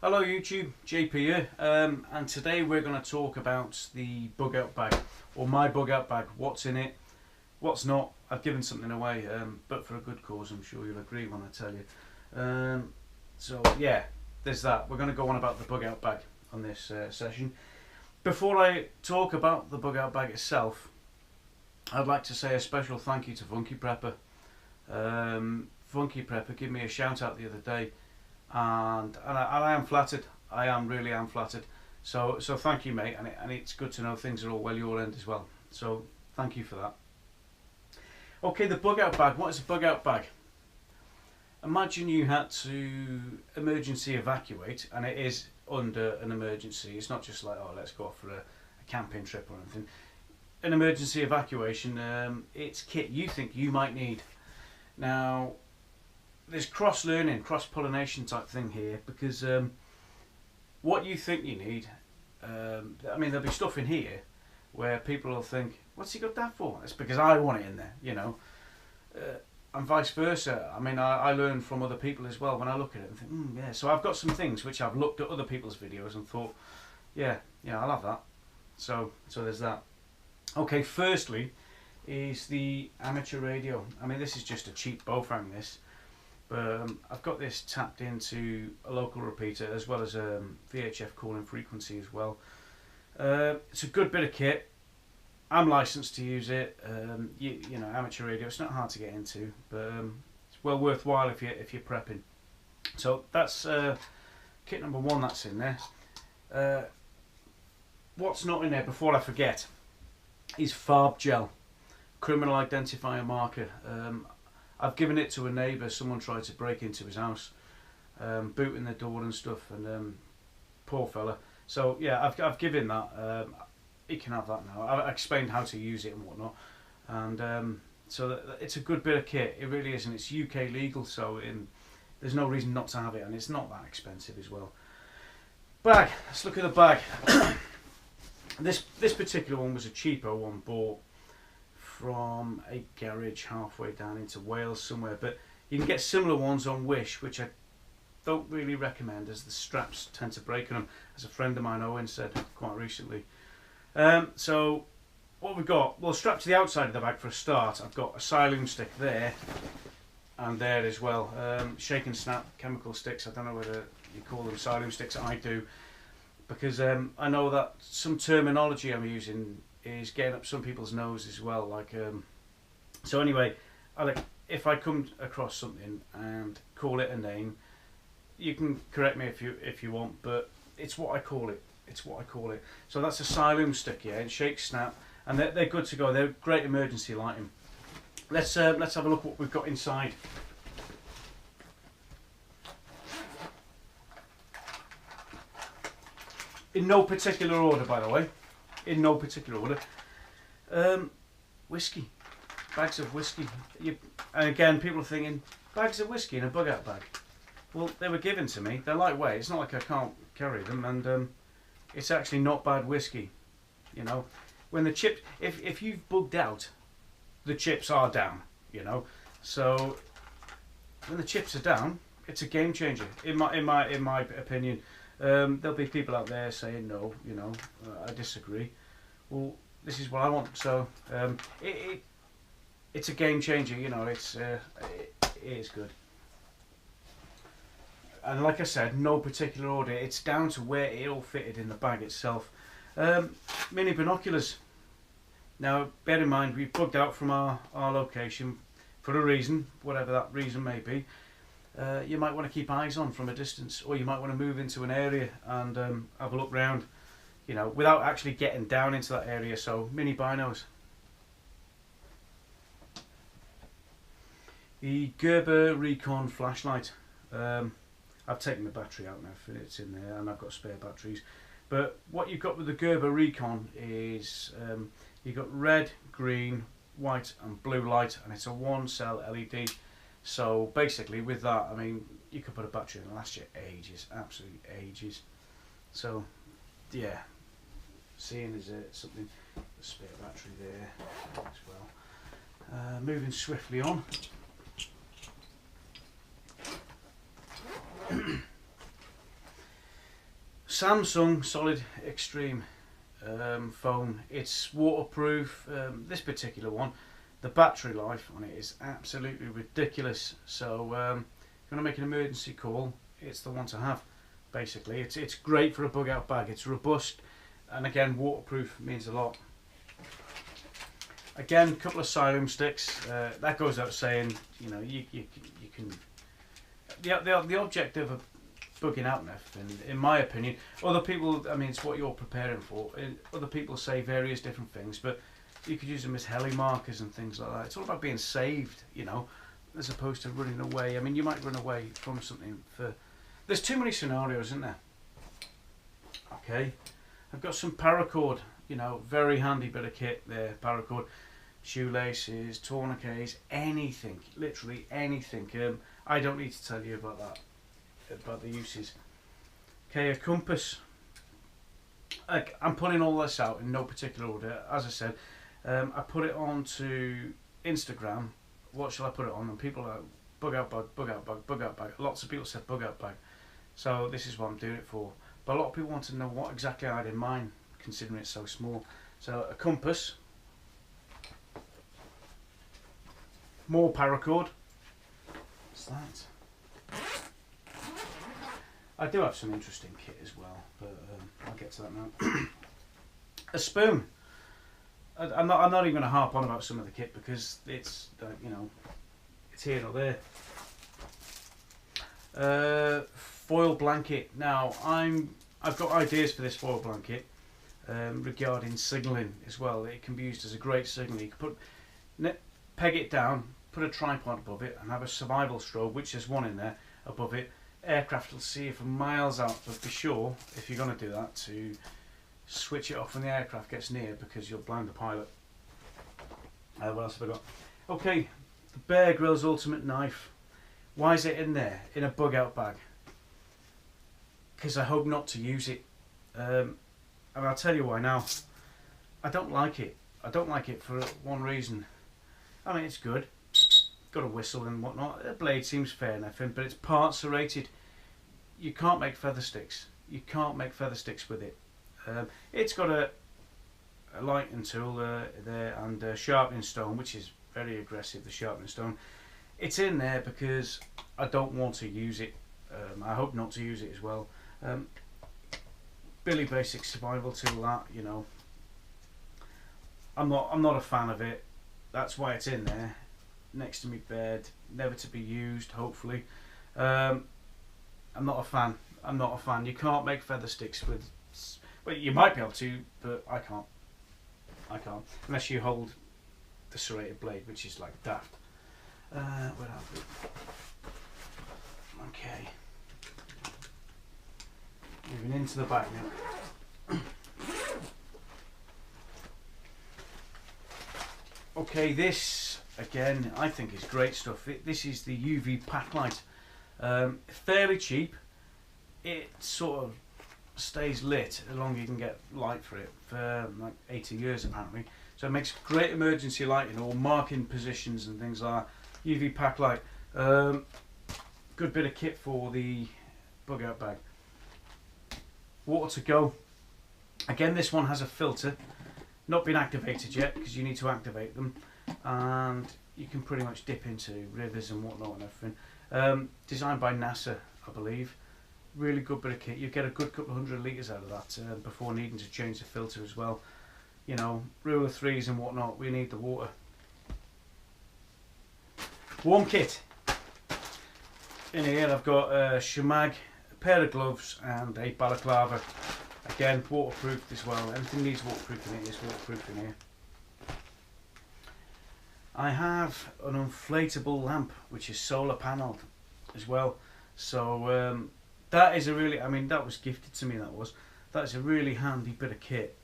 Hello YouTube, JP here, and today we're going to talk about the bug out bag, or my bug out bag. What's in it, what's not. I've given something away, but for a good cause, I'm sure you'll agree when I tell you. So yeah, there's that. We're going to go on about the bug out bag on this session. Before I talk about the bug out bag itself, I'd like to say a special thank you to Funky Prepper. Funky Prepper gave me a shout out the other day. And I am flattered. I really am flattered. So thank you, mate. And it's good to know things are all well your end as well. So thank you for that. Okay, the bug out bag. What is a bug out bag? Imagine you had to emergency evacuate, and it is under an emergency. It's not just like, oh, let's go off for a camping trip or anything. An emergency evacuation. It's kit you think you might need. Now, there's cross-learning, cross-pollination type thing here, because what you think you need, I mean, there'll be stuff in here where people will think, what's he got that for? It's because I want it in there, you know, and vice versa. I mean, I learn from other people as well when I look at it and think, yeah. So I've got some things which I've looked at other people's videos and thought, yeah, I'll have that. So there's that. Okay, firstly is the amateur radio. I mean, this is just a cheap Bofang, this. I've got this tapped into a local repeater as well as a VHF calling frequency as well. It's a good bit of kit. I'm licensed to use it. You know, amateur radio. It's not hard to get into, but it's well worthwhile if you're prepping. So that's kit number one. That's in there. What's not in there? Before I forget, is FARB gel, criminal identifier marker. I've given it to a neighbour. Someone tried to break into his house, booting the door and stuff, and poor fella. So yeah, I've given that. He can have that now. I explained how to use it and whatnot, and so it's a good bit of kit. It really is, and it's UK legal, so there's no reason not to have it, and it's not that expensive as well. Bag. Let's look at the bag. This particular one was a cheaper one, bought from a garage halfway down into Wales somewhere, but you can get similar ones on Wish, which I don't really recommend as the straps tend to break on them, as a friend of mine, Owen, said quite recently. So what we've got, well, strapped to the outside of the bag for a start, I've got a Siloom stick there and there as well. Shake and snap chemical sticks. I don't know whether you call them Siloom sticks. I do, because I know that some terminology I'm using is getting up some people's nose as well. Like, so anyway, if I come across something and call it a name, you can correct me if you want, but it's what I call it. It's what I call it. So that's a Siloom stick, yeah, and shake snap, and they're good to go. They're great emergency lighting. Let's have a look what we've got inside. In no particular order, by the way. In no particular order. Whiskey. Bags of whiskey. And again, people are thinking, bags of whiskey in a bug out bag. Well, they were given to me. They're lightweight. It's not like I can't carry them, and it's actually not bad whiskey. You know, when the chips, if you've bugged out, the chips are down. You know, so when the chips are down, it's a game changer. In my opinion. There'll be people out there saying no, you know, I disagree. Well, this is what I want. So it's a game changer, you know. It is good. And like I said, no particular order. It's down to where it all fitted in the bag itself. Mini binoculars. Now, bear in mind, we've bugged out from our location for a reason, whatever that reason may be. You might want to keep eyes on from a distance, or you might want to move into an area and have a look round, you know, without actually getting down into that area. So mini binos. The Gerber Recon flashlight. I've taken the battery out now, it's in there, and I've got spare batteries. But what you've got with the Gerber Recon is you've got red, green, white and blue light, and it's a 1-cell LED. So basically with that, I mean, you could put a battery in and last you ages, absolutely ages. So yeah, seeing is something, a spare battery there as well. Moving swiftly on. Samsung Solid Extreme foam. It's waterproof. This particular one, the battery life on it is absolutely ridiculous. So if you want to make an emergency call, it's the one to have. Basically, it's great for a bug out bag. It's robust, and again, waterproof means a lot. Again, a couple of Siloam sticks. That goes without saying. You know, you can. The object of a bugging out method, in my opinion, other people, I mean, it's what you're preparing for. Other people say various different things, but you could use them as heli markers and things like that. It's all about being saved, you know, as opposed to running away. I mean, you might run away from something for. There's too many scenarios, isn't there? Okay, I've got some paracord. You know, very handy bit of kit there. Paracord, shoelaces, tourniquets, anything, literally anything. I don't need to tell you about that, about the uses. Okay, a compass. I'm putting all this out in no particular order. As I said, I put it onto Instagram. What shall I put it on? And people are bug out bag, bug out bag, bug out bag. Lots of people said bug out bag. So this is what I'm doing it for. But a lot of people want to know what exactly I had in mind, considering it's so small. So a compass, more paracord. What's that? I do have some interesting kit as well, but I'll get to that now. A spoon. I'm not even going to harp on about some of the kit because it's you know, it's here or there. Foil blanket. Now I've got ideas for this foil blanket regarding signalling as well. It can be used as a great signal. You can peg it down, put a tripod above it, and have a survival strobe, which there's one in there above it. Aircraft will see you from miles out, but be sure if you're going to do that to switch it off when the aircraft gets near, because you'll blind the pilot. What else have I got? Okay, the Bear Grylls Ultimate Knife. Why is it in there in a bug out bag? Because I hope not to use it, and I'll tell you why now. I don't like it. I don't like it for one reason. I mean, it's good, got a whistle and whatnot. The blade seems fair enough, but it's part serrated. You can't make feather sticks. You can't make feather sticks with it. It's got a lighting tool there and a sharpening stone, which is very aggressive, the sharpening stone. It's in there because I don't want to use it. I hope not to use it as well. Billy Basic survival tool, that, you know, I'm not a fan of it. That's why it's in there next to my bed, never to be used, hopefully. I'm not a fan. I'm not a fan. You can't make feather sticks with, well, you might be able to, but I can't. I can't, unless you hold the serrated blade, which is like daft. Where are we? Okay. Moving into the back now. Okay, this again I think is great stuff. This is the UV pack light. Fairly cheap. It sort of stays lit as long as you can get light for it for like 80 years apparently. So it makes great emergency lighting or marking positions and things like that. UV pack light. Good bit of kit for the bug out bag. Water to go. Again, this one has a filter, not been activated yet because you need to activate them, and you can pretty much dip into rivers and whatnot and everything. Designed by NASA, I believe. Really good bit of kit. You get a good couple of 100 litres out of that before needing to change the filter as well. You know, rule of threes and whatnot, we need the water. Warm kit. In here I've got a shemag, a pair of gloves and a balaclava. Again, waterproofed as well. Anything needs waterproofing, it is waterproof in here. I have an inflatable lamp which is solar panelled as well. So that is a really, I mean, that was gifted to me, that's a really handy bit of kit.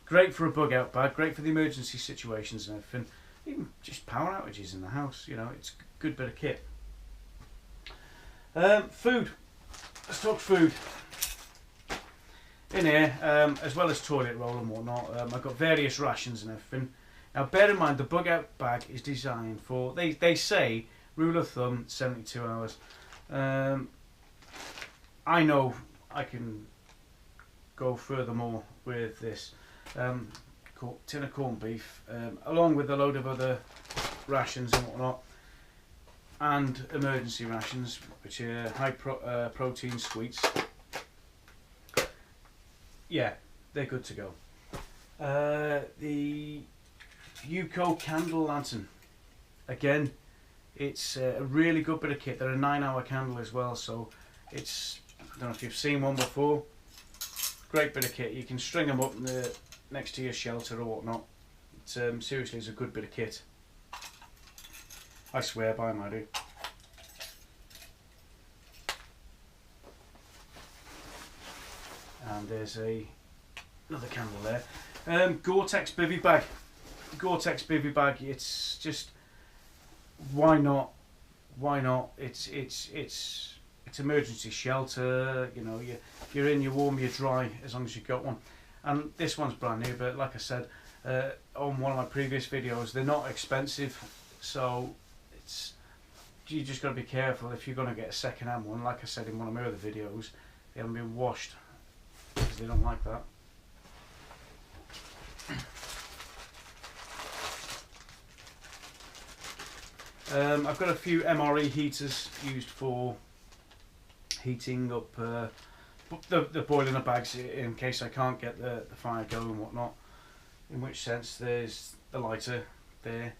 Great for a bug out bag, great for the emergency situations and everything. Even just power outages in the house, you know, it's a good bit of kit. Food. Let's talk food. In here, as well as toilet roll and whatnot, I've got various rations and everything. Now bear in mind the bug out bag is designed for, they say, rule of thumb, 72 hours. I know I can go furthermore with this tin of corned beef, along with a load of other rations and whatnot, and emergency rations, which are high protein sweets. Yeah, they're good to go. The UCO candle lantern, again, it's a really good bit of kit. They're a 9-hour candle as well, so it's, I don't know if you've seen one before, great bit of kit. You can string them up next to your shelter or whatnot. It seriously is a good bit of kit. I swear by them, I do. And there's another candle there. Gore-Tex bivvy bag. Gore-Tex bivvy bag. It's just, why not? Why not? It's emergency shelter. You know, you're in, you're warm, you're dry, as long as you've got one. And this one's brand new, but like I said on one of my previous videos, they're not expensive, so you just got to be careful if you're going to get a second-hand one. Like I said in one of my other videos, they haven't been washed because they don't like that. I've got a few MRE heaters used for heating up the boiling of bags in case I can't get the fire going and whatnot. In which sense, there's the lighter there.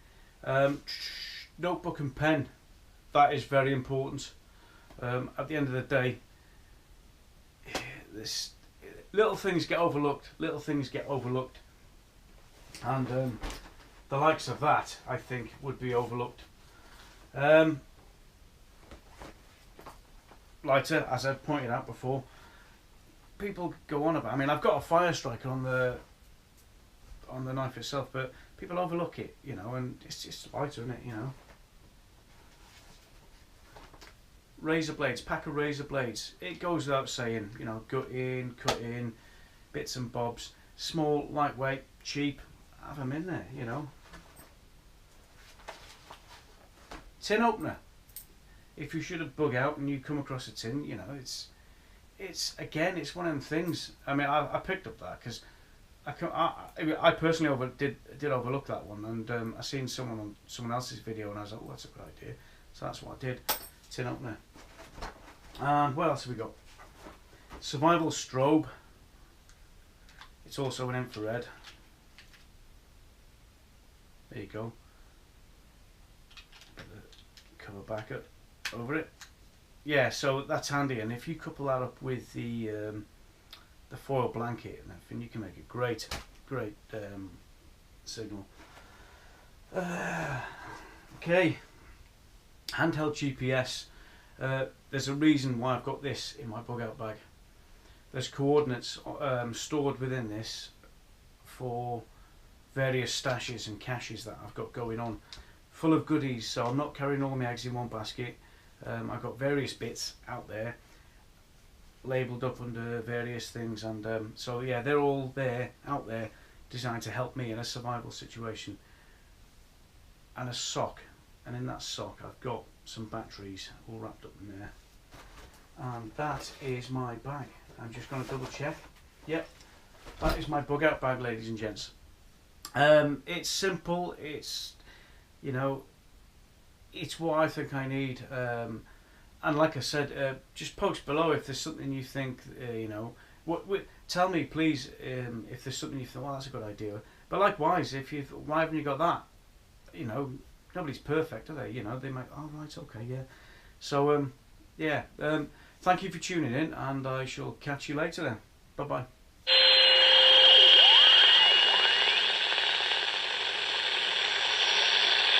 Notebook and pen, that is very important. At the end of the day, little things get overlooked. Little things get overlooked, and the likes of that, I think, would be overlooked. Lighter, as I've pointed out before, people go on about. I mean, I've got a fire striker on the knife itself, but people overlook it, you know, and it's just lighter, isn't it? You know. Razor blades, pack of razor blades. It goes without saying, you know, cut in, bits and bobs. Small, lightweight, cheap. Have them in there, you know. Tin opener. If you should have bug out and you come across a tin, you know, it's again, it's one of them things. I mean, I picked up that because I personally did overlook that one, and I seen someone else's video, and I was like, oh, that's a good idea. So that's what I did. Tin opener. And what else have we got? Survival strobe. It's also an infrared. There you go. Put the cover back up over it. Yeah, so that's handy, and if you couple that up with the foil blanket and everything, you can make a great signal. Okay, handheld GPS. There's a reason why I've got this in my bug out bag. There's coordinates stored within this for various stashes and caches that I've got going on, full of goodies, so I'm not carrying all my eggs in one basket. I've got various bits out there labelled up under various things, and so yeah, they're all out there designed to help me in a survival situation. And a sock, and in that sock I've got some batteries all wrapped up in there, and that is my bag. I'm just going to double check. Yep, that is my bug out bag, ladies and gents. It's simple, it's, you know, it's what I think I need, and like I said, just post below if there's something you think, you know, tell me please, if there's something you think, well, that's a good idea. But likewise, if you, why haven't you got that? You know, nobody's perfect, are they? You know, they might, oh right, okay, yeah. So yeah, thank you for tuning in, and I shall catch you later then. Bye bye.